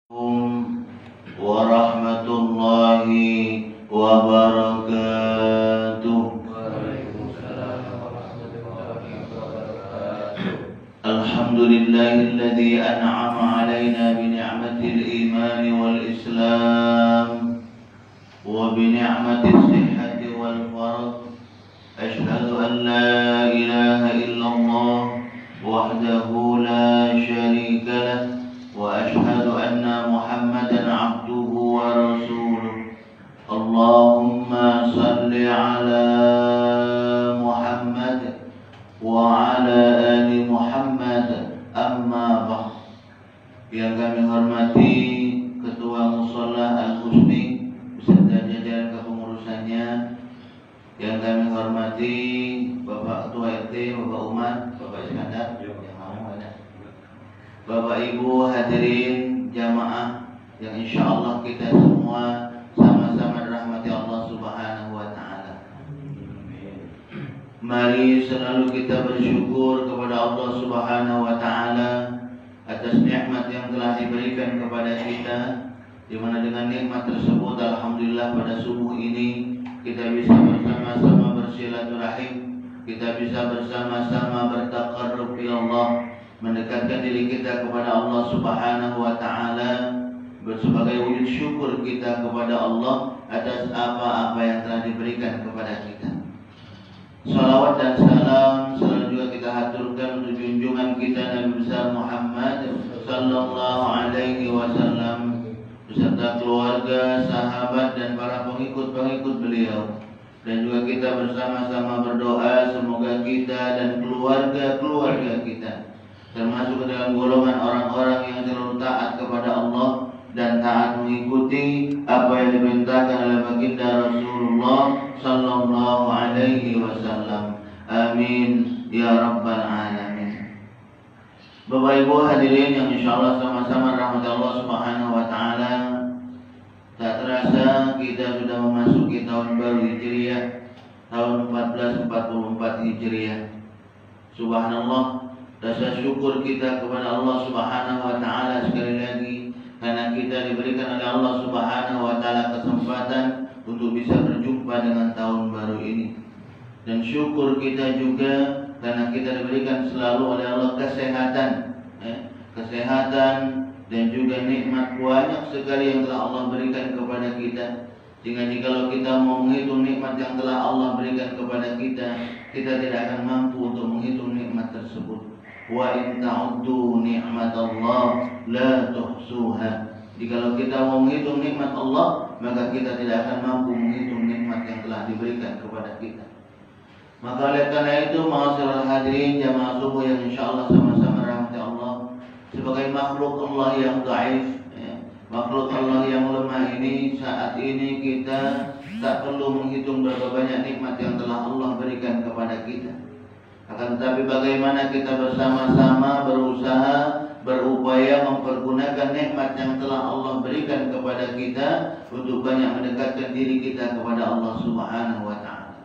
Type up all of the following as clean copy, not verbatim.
Warahmatullahi wabarakatuh. Alhamdulillahilladzi an'ama 'alaina bi ni'matil iman wal islam wa bi ni'matis sihhati wal faraj. Asyhadu an la ilaha illallah wahdahu la syarika lah wa asyhadu anna Muhammadan abduhu wa rasuluh. Allahumma salli ala Muhammad wa ala ali Muhammad, amma ba'd. Yang kami hormati Ketua Mushola Al-Husni beserta jajaran kepengurusannya, yang kami hormati Bapak Ketua RT, Bapak Umar, Bapak Iskandar, Bapak Ibu hadirin jamaah yang insya Allah kita semua sama-sama dirahmati Allah Subhanahu wa Ta'ala. Mari selalu kita bersyukur kepada Allah Subhanahu wa Ta'ala atas nikmat yang telah diberikan kepada kita, di mana dengan nikmat tersebut alhamdulillah pada subuh ini kita bisa bersama-sama bersilaturahim, kita bisa bersama-sama bertaqarrub ila Allah, mendekatkan diri kita kepada Allah Subhanahu wa Ta'ala sebagai wujud syukur kita kepada Allah atas apa-apa yang telah diberikan kepada kita. Salawat dan salam selalu juga kita haturkan untuk junjungan kita Nabi besar Muhammad sallallahu alaihi wasallam beserta keluarga, sahabat dan para pengikut-pengikut beliau. Dan juga kita bersama-sama berdoa semoga kita dan keluarga-keluarga kita termasuk dalam golongan orang-orang yang selalu taat kepada Allah dan taat mengikuti apa yang diperintahkan oleh baginda Rasulullah sallallahu alaihi wasallam. Amin ya rabbal alamin. Bapak Ibu hadirin yang insyaallah sama-sama rahmat Allah Subhanahu wa Ta'ala, tak terasa kita sudah memasuki tahun baru Hijriah, tahun 1444 Hijriah. Subhanallah, rasa syukur kita kepada Allah Subhanahu wa Ta'ala sekali lagi karena kita diberikan oleh Allah Subhanahu wa Ta'ala kesempatan untuk bisa berjumpa dengan tahun baru ini. Dan syukur kita juga karena kita diberikan selalu oleh Allah kesehatan, kesehatan dan juga nikmat banyak sekali yang telah Allah berikan kepada kita. Sehingga jikalau kita mau menghitung nikmat yang telah Allah berikan kepada kita, kita tidak akan mampu untuk menghitung nikmat tersebut. Wa in ta'uddu ni'matallah la tuhsuha. Jikalau kita mau menghitung nikmat Allah, maka kita tidak akan mampu menghitung nikmat yang telah diberikan kepada kita. Maka oleh karena itu, ma'asyiral hadirin jamaah subuh yang insyaallah sama-sama rahmati Allah, sebagai makhluk Allah yang dhaif, makhluk Allah yang lemah ini, saat ini kita tak perlu menghitung berapa banyak nikmat yang telah Allah berikan kepada kita. Akan tetapi bagaimana kita bersama-sama berusaha, berupaya mempergunakan nikmat yang telah Allah berikan kepada kita untuk banyak mendekatkan diri kita kepada Allah Subhanahu wa Ta'ala.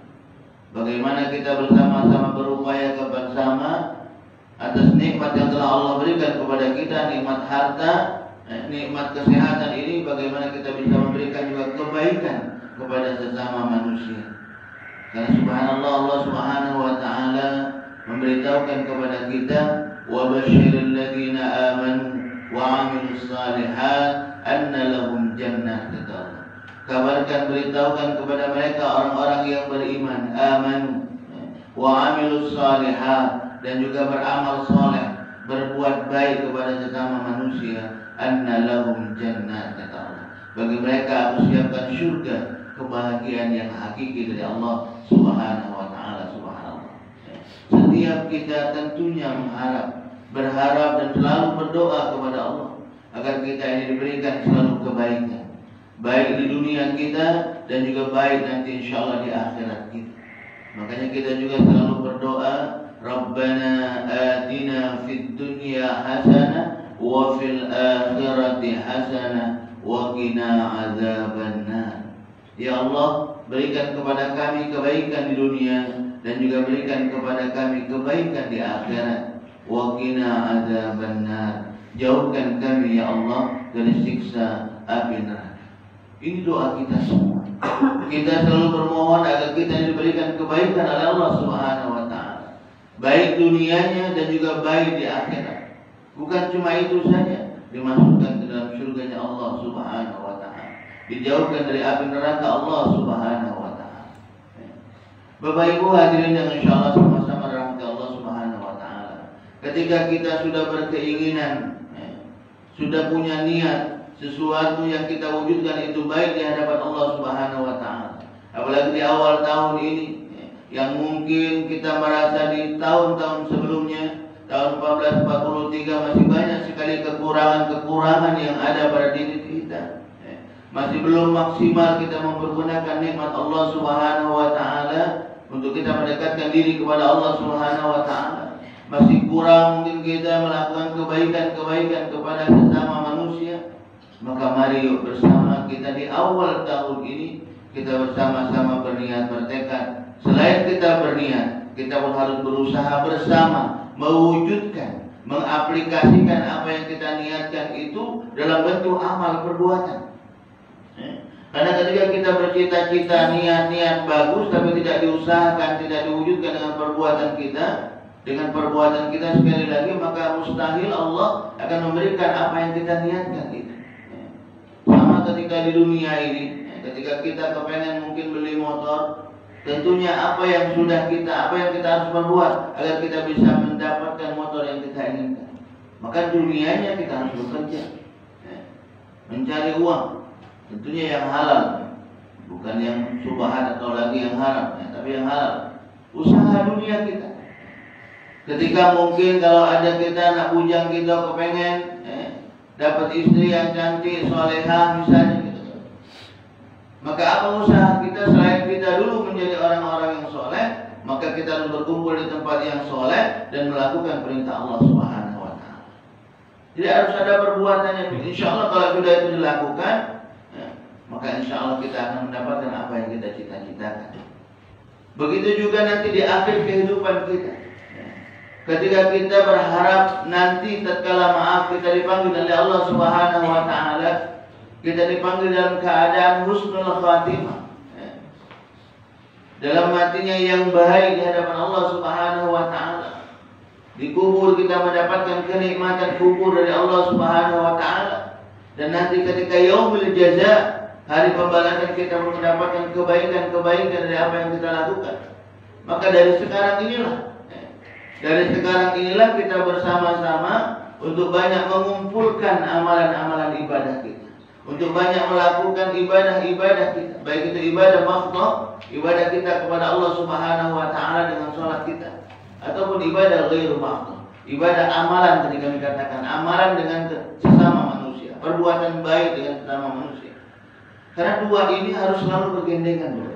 Bagaimana kita bersama-sama berupaya bersama atas nikmat yang telah Allah berikan kepada kita, nikmat harta, nikmat kesehatan ini, bagaimana kita bisa memberikan juga kebaikan kepada sesama manusia. Karena subhanallah, Allah Subhanahu wa Ta'ala memberitahukan kepada kita, wa basyiril ladzina amanu wa 'amilus shalihat anna lahum jannah. Kabarkan, beritahukan kepada mereka orang-orang yang beriman, amanu wa 'amilus shalihat, dan juga beramal saleh, berbuat baik kepada sesama manusia, anna lahum jannah. Bagi mereka aku siapkan surga, kebahagiaan yang hakiki dari Allah Subhanahu wa Ta'ala. Subhanallah. Setiap kita tentunya berharap dan selalu berdoa kepada Allah agar kita ini diberikan selalu kebaikan, baik di dunia kita dan juga baik nanti insyaallah di akhirat kita. Makanya kita juga selalu berdoa, Rabbana atina fid dunya hasanah wa fil akhirati hasanah wa qina adzabannar. Ya Allah, berikan kepada kami kebaikan di dunia dan juga berikan kepada kami kebaikan di akhirat. Wa qina adzabannar, jauhkan kami ya Allah dari siksa api neraka. Ini doa kita semua. Kita selalu bermohon agar kita diberikan kebaikan oleh Allah Subhanahu wa taala. Baik dunianya dan juga baik di akhirat. Bukan cuma itu saja, dimasukkan ke dalam surganya Allah Subhanahu wa taala. Dijauhkan dari api neraka Allah Subhanahu wa taala. Bapak Ibu hadirin yang insyaallah sama-sama rahmat Allah Subhanahu wa taala. Ketika kita sudah berkeinginan, sudah punya niat sesuatu yang kita wujudkan itu baik di hadapan Allah Subhanahu wa taala. Apalagi di awal tahun ini yang mungkin kita merasa di tahun-tahun sebelumnya, tahun 1443 masih banyak sekali kekurangan-kekurangan yang ada pada diri kita. Masih belum maksimal kita mempergunakan nikmat Allah Subhanahu wa taala untuk kita mendekatkan diri kepada Allah Subhanahu wa taala. Masih kurang mungkin kita melakukan kebaikan-kebaikan kepada sesama manusia. Maka mari yuk bersama kita di awal tahun ini kita bersama-sama berniat, bertekad. Selain kita berniat, kita pun harus berusaha bersama mewujudkan, mengaplikasikan apa yang kita niatkan itu dalam bentuk amal perbuatan. Karena ketika kita bercita-cita niat-niat bagus tapi tidak diusahakan, tidak diwujudkan dengan perbuatan kita, sekali lagi maka mustahil Allah akan memberikan apa yang kita niatkan itu. Sama ketika di dunia ini, ketika kita kepengen mungkin beli motor, tentunya apa yang kita harus perbuat agar kita bisa mendapatkan motor yang kita inginkan. Maka dunianya kita harus bekerja, mencari uang, tentunya yang halal, bukan yang subhan atau lagi yang haram, tapi yang halal. Usaha dunia kita. Ketika mungkin kalau ada kita anak bujang kita kepengen dapat istri yang cantik, solehah misalnya gitu. Maka apa usaha kita selain kita dulu menjadi orang-orang yang soleh, maka kita harus berkumpul di tempat yang soleh dan melakukan perintah Allah Subhanahu wa taala. Jadi harus ada perbuatannya. Insya Allah kalau sudah itu dilakukan, maka insya Allah kita akan mendapatkan apa yang kita cita-citakan. Begitu juga nanti di akhir kehidupan kita. Ketika kita berharap nanti tatkala maaf kita dipanggil oleh Allah Subhanahu wa taala, kita dipanggil dalam keadaan husnul khatimah. Dalam hatinya yang baik di hadapan Allah Subhanahu wa taala. Di kubur kita mendapatkan kenikmatan kubur dari Allah Subhanahu wa taala. Dan nanti ketika yaumul jaza, hari pembalasan, kita mendapatkan kebaikan-kebaikan dari apa yang kita lakukan. Maka dari sekarang inilah kita bersama-sama untuk banyak mengumpulkan amalan-amalan ibadah kita, untuk banyak melakukan ibadah-ibadah kita, baik itu ibadah makhluk, ibadah kita kepada Allah Subhanahu wa taala dengan sholat kita, ataupun ibadah ghairu makhluk, ibadah amalan. Tadi kami katakan amalan dengan sesama manusia, perbuatan baik dengan sesama manusia. Karena dua ini harus selalu bergandengan.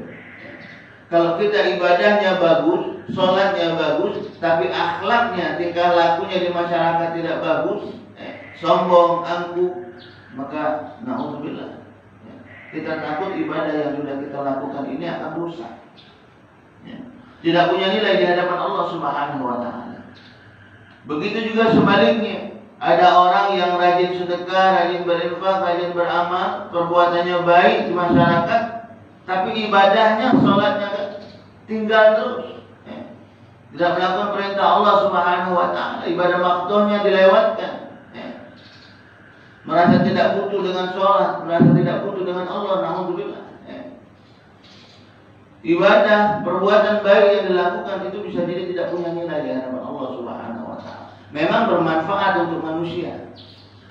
Kalau kita ibadahnya bagus, sholatnya bagus, tapi akhlaknya, tingkah lakunya di masyarakat tidak bagus, sombong, angkuh, maka na'udzubillah, kita takut ibadah yang sudah kita lakukan ini akan rusak, tidak punya nilai di hadapan Allah Subhanahu wa taala. Begitu juga sebaliknya, ada orang yang rajin sedekah, rajin berinfak, rajin beramal, perbuatannya baik di masyarakat, tapi ibadahnya, sholatnya tinggal terus, tidak melakukan perintah Allah Subhanahu wa taala, ibadah makhdhnya dilewatkan, merasa tidak butuh dengan sholat, merasa tidak butuh dengan Allah, na'udzubillah. Ibadah, perbuatan baik yang dilakukan itu bisa jadi tidak punya nilai di hadapan Allah Subhanahu wa taala. Memang bermanfaat untuk manusia,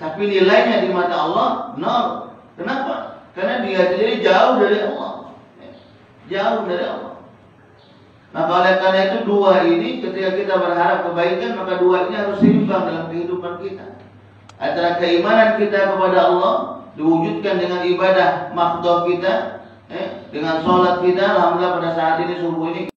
tapi nilainya di mata Allah nol. Kenapa? Karena dia sendiri jauh dari Allah. Jauh dari Allah. Maka oleh karena itu dua ini, ketika kita berharap kebaikan, maka dua ini harus seimbang dalam kehidupan kita. Antara keimanan kita kepada Allah diwujudkan dengan ibadah makhdhah kita, dengan sholat kita. Alhamdulillah pada saat ini subuh ini